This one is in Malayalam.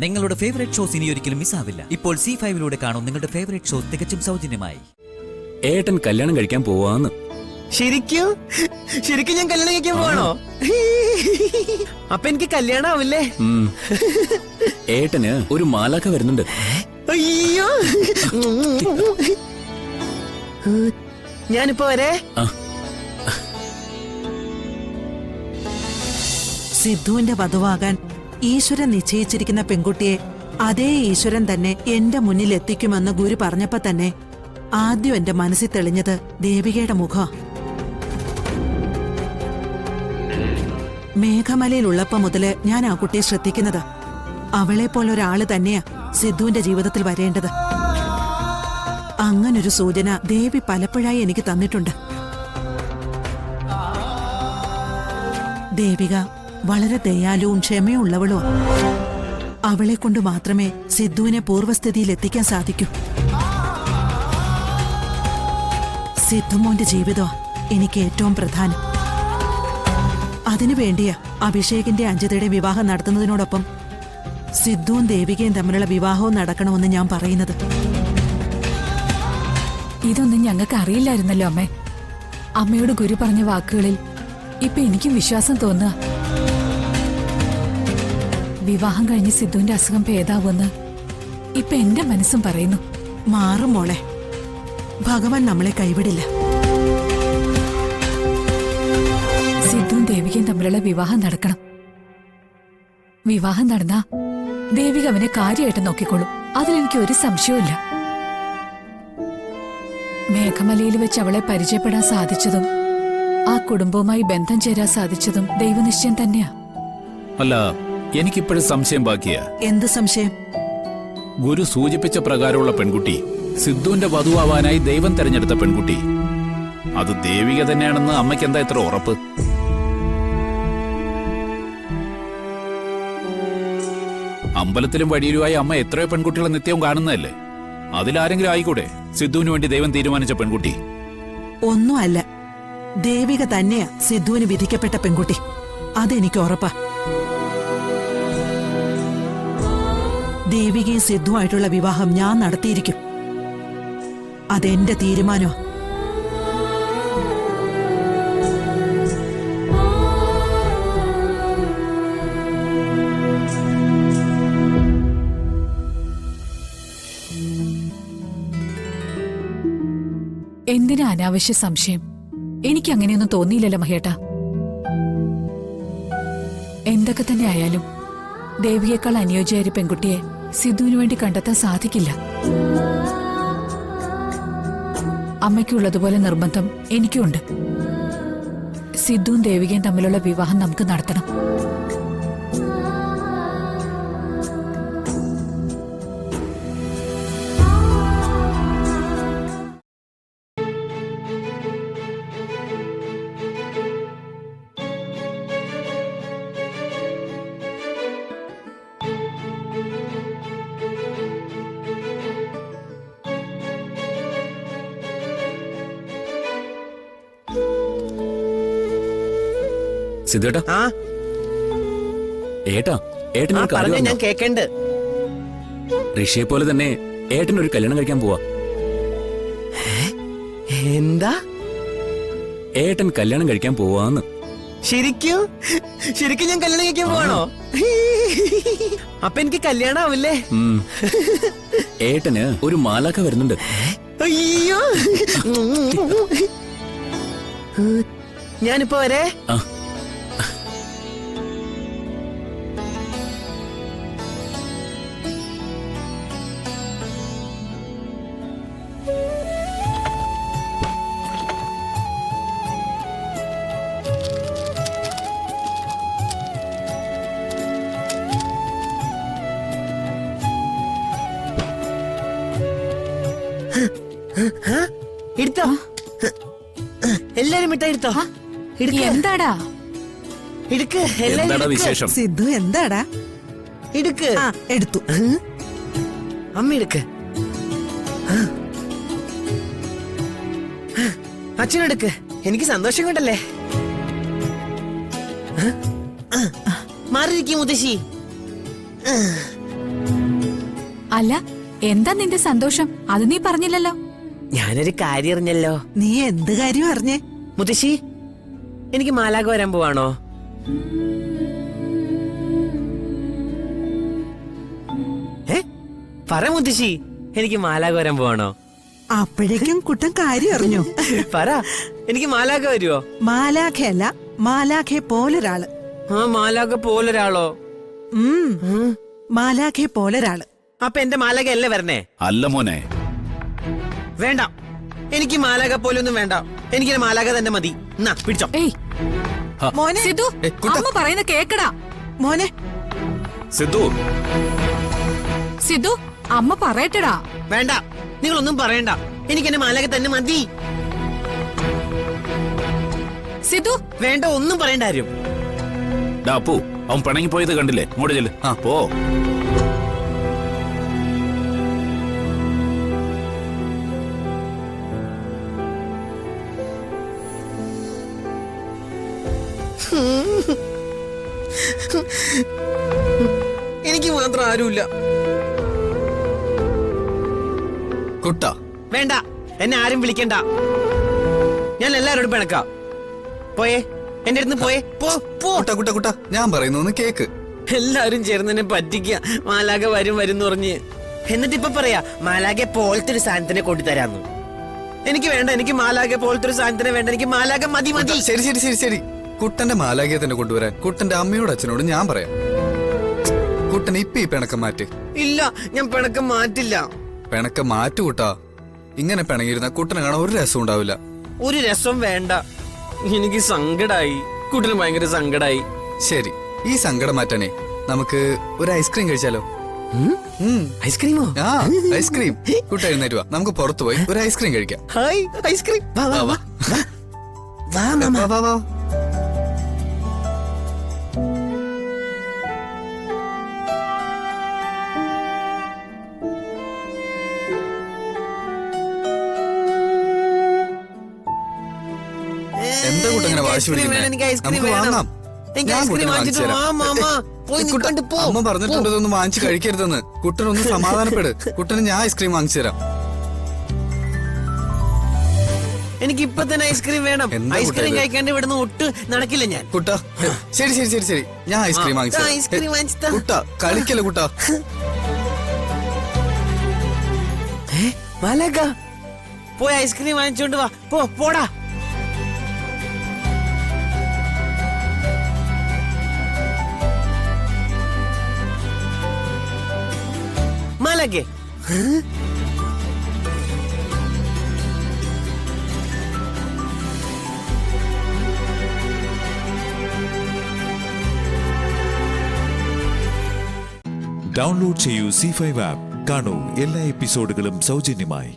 നിങ്ങളുടെ ഫേവറേറ്റ് ഷോസ് ഇനി ഒരിക്കലും മിസ്സാവില്ല. ഇപ്പോൾ C5 കാണും നിങ്ങളുടെ ഫേവറേറ്റ് ഷോസ് തികച്ചും സൗജന്യമായി. ഏട്ടൻ കല്യാണം കഴിക്കാൻ പോവാന്ന്. ശരിക്കും ഞാൻ കല്യാണം കഴിക്കാൻ പോവാണോ? അപ്പൊ എനിക്ക് കല്യാണം ആവില്ലേ? ഏട്ടന് ഒരു മാലാഖ വരുന്നുണ്ട്. അയ്യോ, ഞാനിപ്പോ വരെ. സിദ്ധുവിന്റെ വധുവാകാൻ ഈശ്വരൻ നിശ്ചയിച്ചിരിക്കുന്ന പെൺകുട്ടിയെ അതേ ഈശ്വരൻ തന്നെ എന്റെ മുന്നിൽ എത്തിക്കുമെന്ന് ഗുരു പറഞ്ഞപ്പോ തന്നെ ആദ്യം എന്റെ മനസ്സിൽ തെളിഞ്ഞത് ദേവികയുടെ മുഖം. മേഘമലയിലുള്ളപ്പോ മുതല് ഞാൻ ആ കുട്ടിയെ ശ്രദ്ധിക്കുന്നത്. അവളെ പോലൊരാള് തന്നെയാ സിദ്ധുവിന്റെ ജീവിതത്തിൽ വരേണ്ടത്. അങ്ങനൊരു സൂചന ദേവി പലപ്പോഴായി എനിക്ക് തന്നിട്ടുണ്ട്. ദേവിക വളരെ ദയാലുവും ക്ഷമയുള്ളവളും. അവളെ കൊണ്ട് മാത്രമേ സിദ്ധുവിനെ പൂർവ്വസ്ഥിതിയിൽ എത്തിക്കാൻ സാധിക്കൂ. സിദ്ധുമോന്റെ ജീവിതം എനിക്ക് ഏറ്റവും പ്രധാനം. അതിനുവേണ്ടിയാ അഭിഷേകിന്റെ അഞ്ജതയുടെ വിവാഹം നടത്തുന്നതിനോടൊപ്പം സിദ്ധുവും ദേവികയും തമ്മിലുള്ള വിവാഹവും നടക്കണമെന്ന് ഞാൻ പറയുന്നത്. ഇതൊന്നും ഞങ്ങൾക്ക് അറിയില്ലായിരുന്നല്ലോ അമ്മേ. അമ്മയോട് ഗുരു പറഞ്ഞ വാക്കുകളിൽ ഇപ്പൊ എനിക്കും വിശ്വാസം തോന്നുക. വിവാഹം കഴിഞ്ഞ് സിദ്ധുവിന്റെ അസുഖം ഭേദാവുമെന്ന് ഇപ്പൊ എന്റെ മനസ്സും പറയുന്നു. മാറും മോളെ, ഭഗവാൻ നമ്മളെ കൈവിടില്ല. സിദ്ധുവും ദേവികയും തമ്മിലുള്ള വിവാഹം നടക്കണം. വിവാഹം നടന്നാ ദേവിക അവനെ കാര്യമായിട്ട് നോക്കിക്കോളും. അതിലെനിക്ക് ഒരു സംശയവുമില്ല. മേഘമലയിൽ വെച്ച് അവളെ പരിചയപ്പെടാൻ സാധിച്ചതും ആ കുടുംബവുമായി ബന്ധം ചേരാൻ സാധിച്ചതും ദൈവനിശ്ചയം തന്നെയാ. അല്ല, എനിക്കിപ്പോഴും സംശയം ബാക്കിയാ. എന്ത് സംശയം? ഗുരു സൂചിപ്പിച്ച പ്രകാരമുള്ള പെൺകുട്ടി സിദ്ധുവിന്റെ വധുവാവാനായി ദൈവം തെരഞ്ഞെടുത്ത പെൺകുട്ടി അത് ദേവിക തന്നെയാണെന്ന് അമ്മയ്ക്ക് എന്താ ഇത്ര ഉറപ്പ്? അമ്പലത്തിലും വഴിയിലുമായി അമ്മ എത്രയോ പെൺകുട്ടികളെ നിത്യവും കാണുന്നതല്ലേ? അതിലാരെങ്കിലും ആയിക്കൂടെ സിദ്ധുവിന് വേണ്ടി ദൈവം തീരുമാനിച്ച പെൺകുട്ടി? ഒന്നും അല്ല, ദേവിക തന്നെയാ സിദ്ധുവിന് വിധിക്കപ്പെട്ട പെൺകുട്ടി. അതെനിക്ക് ഉറപ്പാ. ദേവികയും സിദ്ധുവായിട്ടുള്ള വിവാഹം ഞാൻ നടത്തിയിരിക്കും. അതെന്റെ തീരുമാനോ. എന്തിനാ അനാവശ്യ സംശയം? എനിക്ക് അങ്ങനെയൊന്നും തോന്നിയില്ലല്ലോ മഹേട്ട. എന്തൊക്കെ തന്നെ ആയാലും ദേവിയേക്കാൾ അനുയോജ്യായ ഒരു പെൺകുട്ടിയെ സിദ്ധുവിന് വേണ്ടി കണ്ടെത്താൻ സാധിക്കില്ല. അമ്മയ്ക്കുള്ളതുപോലെ നിർബന്ധം എനിക്കുണ്ട്. സിദ്ധുവും ദേവികയും തമ്മിലുള്ള വിവാഹം നമുക്ക് നടത്തണം. സിദ്ധേട്ടാ, ഏട്ടാ, ഏട്ടനൊരു കാര്യം ഞാൻ കേക്കണ്ട്. ഋഷിയെ പോലെ തന്നെ ഏട്ടനൊരു കല്യാണം കഴിക്കാൻ പോവാ. എന്താ? ഏട്ടൻ കല്യാണം കഴിക്കാൻ പോവാന്ന്. ശരിക്കും ഞാൻ കല്യാണം കഴിക്കാൻ പോവാണോ? അപ്പൊ എനിക്ക് കല്യാണം ആവില്ലേ? ഏട്ടന് ഒരു മാലാഖ വരുന്നുണ്ട്. അയ്യോ, ഞാനിപ്പോ വരെ. എടുത്തോ, എല്ലാരും മിഠായി എടുത്തോ. എന്താടാ എടുക്ക്, എന്താടാ വിശേഷം? സിദ്ധു എന്താടാ? എടുക്ക്. എടുത്തു. അമ്മ എടുക്ക്. അച്ഛനെടുക്ക്. എനിക്ക് സന്തോഷം കൊണ്ടല്ലേ. മാറിയിരിക്കും മുത്തശ്ശി. അല്ല, എന്താ നിന്റെ സന്തോഷം? അത് നീ പറഞ്ഞില്ലല്ലോ. ഞാനൊരു കാര്യം അറിഞ്ഞല്ലോ. നീ എന്ത് കാര്യം അറിഞ്ഞേ? മുത്തശ്ശി, എനിക്ക് മാലാഖ വരാൻ പോവാണോ? പറ മുത്തശ്ശി, എനിക്ക് മാലാഖ വരാൻ പോവാണോ? അപ്പോഴേക്കും കുട്ടൻ കാര്യം അറിഞ്ഞു. പറ, എനിക്ക് മാലാഖ വരുവോ? മാലാഖയല്ല, മാലാഖയെ പോലൊരാള്. ആ, മാലാഖ പോലൊരാളോ? മാലാഖയെ പോലൊരാള്. അപ്പൊ എന്റെ മാലാഖ അല്ലേ വരണേ? അല്ല മോനെ. വേണ്ട, എനിക്ക് മാലാഖ പോലൊന്നും വേണ്ട. എനിക്ക് മാലാഖ തന്നെ മതി. എന്നാ പിടിച്ചോ. ഏയ് മോനെ, സിദ്ധു, അമ്മ പറയുന്ന കേക്കടാ. മോനെ, സിദ്ധു, സിദ്ധു, അമ്മ പറയട്ടടാ. വേണ്ട, നിങ്ങളൊന്നും പറയണ്ട. എനിക്ക് എന്റെ മാലാഖ തന്നെ മതി. സിദ്ധു, വേണ്ട, ഒന്നും പറയണ്ട ആരും. ഡാ അപ്പു, അവൻ പിണങ്ങി പോയത് കണ്ടില്ലേ? ഇങ്ങോട്ട് ചെല്ല്. ആ പോ. എനിക്ക് മാത്രം ആരുമില്ല. കുട്ട, വേണ്ട, എന്നെ ആരും വിളിക്കണ്ട. ഞാൻ എല്ലാരോടും പിണക്കാം. പോയേ, എന്റെ അടുത്ത് പോയേ. പോ പോ. കുട്ട കുട്ട കുട്ട, ഞാൻ പറയുന്നു കേക്ക്. എല്ലാരും ചേർന്ന് എന്നെ പറ്റിക്ക. മാലാഖ വരും വരും പറഞ്ഞ്. എന്നിട്ട് ഇപ്പൊ പറയാ മാലാഖ പോലത്തെ ഒരു സാധനത്തിനെ കൊണ്ടുതരാന്ന്. എനിക്ക് വേണ്ട, എനിക്ക് മാലാഖ പോലത്തെ ഒരു സാധനത്തിനെ വേണ്ട. എനിക്ക് മാലാഖ മതി മതി. ശരി ശരി ശരി ശരി, കുട്ടന്റെ മാലാഖയെ തന്നെ കൊണ്ടുവരാൻ കുട്ടന്റെ അമ്മയോട് അച്ഛനോട് ഞാൻ പറയാം. കുട്ടൻ ഇപ്പൊ ഈ പിണക്കം മാറ്റ്. ഇല്ല, ഞാൻ പിണക്കം മാറ്റില്ല. പിണക്കം മാറ്റു കുട്ടാ. ഇങ്ങനെ പിണങ്ങിയിരുന്ന കുട്ടനെ കാണാൻ ഒരു രസം ഉണ്ടാവില്ല. ഒരു രസം വേണ്ട, എനിക്ക് സങ്കടായി. കുട്ടന് ഭയങ്കര സങ്കടായി. ശരി, ഈ സങ്കടം മാറ്റാനേ നമുക്ക് ഒരു ഐസ്ക്രീം കഴിച്ചാലോ? ഐസ്ക്രീമോ? ആ, ഐസ്ക്രീം. കുട്ട എഴുന്നേറ്റ് വാ, നമുക്ക് പുറത്തു പോയി ഒരു ഐസ്ക്രീം കഴിക്കാം. Hi, ice cream. വാ വാ വാ വാ മാമ. വാ വാ വാ. എന്താ കുട്ട ഇങ്ങനെ വാശി പിടിക്കുന്നേ? നമുക്ക് വാങ്ങാം. ഞാൻ കുട്ടനെ വാങ്ങിച്ചു തരാം. കുട്ട, അമ്മ പറഞ്ഞിട്ടുണ്ട് ഇതൊന്നും വാങ്ങിച്ചു കഴിക്കരുതെന്ന്. കുട്ടനൊന്ന് സമാധാനപ്പെട്. കുട്ടന് ഞാൻ ഐസ്ക്രീം വാങ്ങിച്ചു തരാം. എനിക്ക് ഇപ്പൊ തന്നെ ഐസ്ക്രീം വേണം. എന്താ ഐസ്ക്രീം കുട്ടാ ഇത്? കഴിക്കാണ്ട് ഇവിടുന്ന് ഒട്ട് നടക്കില്ല ഞാൻ. കുട്ട, ശരി ശരി ശരി ശരി, ഞാൻ ഐസ്ക്രീം വാങ്ങിച്ചു തരാം. ഐസ്ക്രീം വാങ്ങിച്ചാ കുട്ട കളിക്കല്ല കുട്ട. മാലാഖ, പോയി ഐസ്ക്രീം വാങ്ങിച്ചോണ്ട് വാ. പോടാ. മാലാഖേ, ഡൗൺലോഡ് ചെയ്യൂ C5 ആപ്പ്. കാണൂ എല്ലാ എപ്പിസോഡുകളും സൗജന്യമായി.